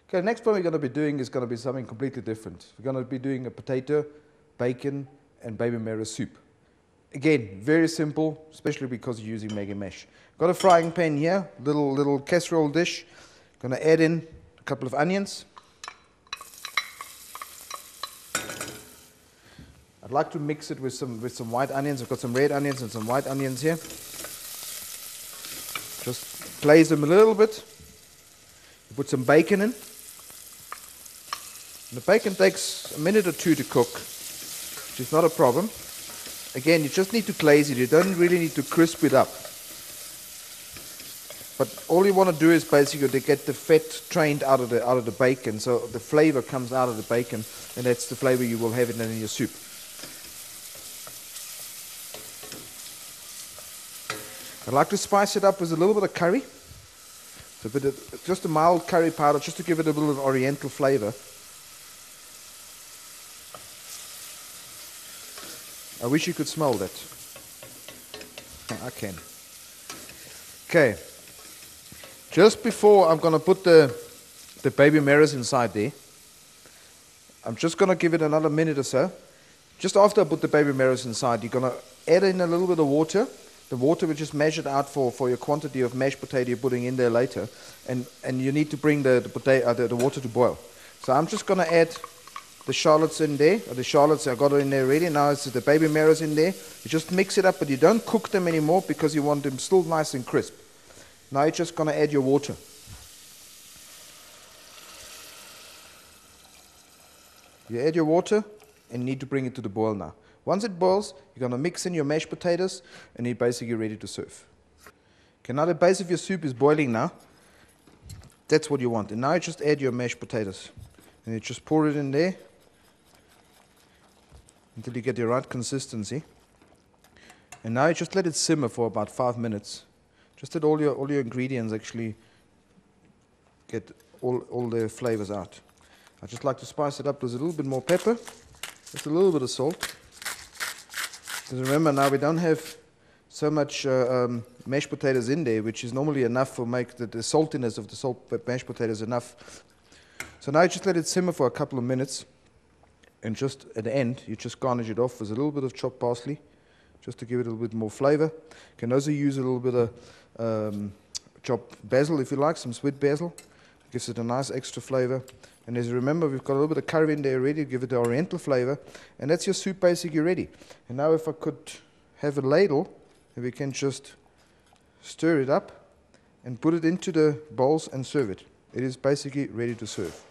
Okay, the next one we're going to be doing is going to be something completely different. We're going to be doing a potato, bacon, and baby marrow soup. Again, very simple, especially because you're using Maggi mesh. Got a frying pan here, little casserole dish. Going to add in a couple of onions. I'd like to mix it with some white onions. I've got some red onions and some white onions here. Just glaze them a little bit. Put some bacon in. And the bacon takes a minute or two to cook, which is not a problem. Again, you just need to glaze it. You don't really need to crisp it up. But all you want to do is basically to get the fat drained out of the bacon, so the flavor comes out of the bacon, and that's the flavor you will have in your soup. I like to spice it up with a little bit of curry. So just a mild curry powder, just to give it a little oriental flavor. I wish you could smell that. I can. Okay. Just before I'm going to put the baby marrows inside there, I'm just going to give it another minute or so. Just after I put the baby marrows inside, you're going to add in a little bit of water. The water which is measured out for your quantity of mashed potato you're putting in there later. And you need to bring the water to boil. So I'm just going to add the shallots in there, or the shallots, I got it in there already. Now it's the baby marrows in there. You just mix it up, but you don't cook them anymore because you want them still nice and crisp. Now you're just going to add your water. You add your water and you need to bring it to the boil now. Once it boils, you're going to mix in your mashed potatoes and you're basically ready to serve. Okay, now the base of your soup is boiling now. That's what you want. And now you just add your mashed potatoes. And you just pour it in there until you get the right consistency. And now you just let it simmer for about 5 minutes. Just let all your ingredients actually get all the flavors out. I just like to spice it up with a little bit more pepper, just a little bit of salt. Because remember, now we don't have so much mashed potatoes in there, which is normally enough for make the saltiness of the mashed potatoes enough. So now you just let it simmer for a couple of minutes, and just at the end you just garnish it off with a little bit of chopped parsley, just to give it a little bit more flavor. You can also use a little bit of chopped basil if you like, some sweet basil. It gives it a nice extra flavor. And as you remember, we've got a little bit of curry in there already, give it the oriental flavor, and that's your soup basically ready. And now if I could have a ladle, and we can just stir it up and put it into the bowls and serve it. It is basically ready to serve.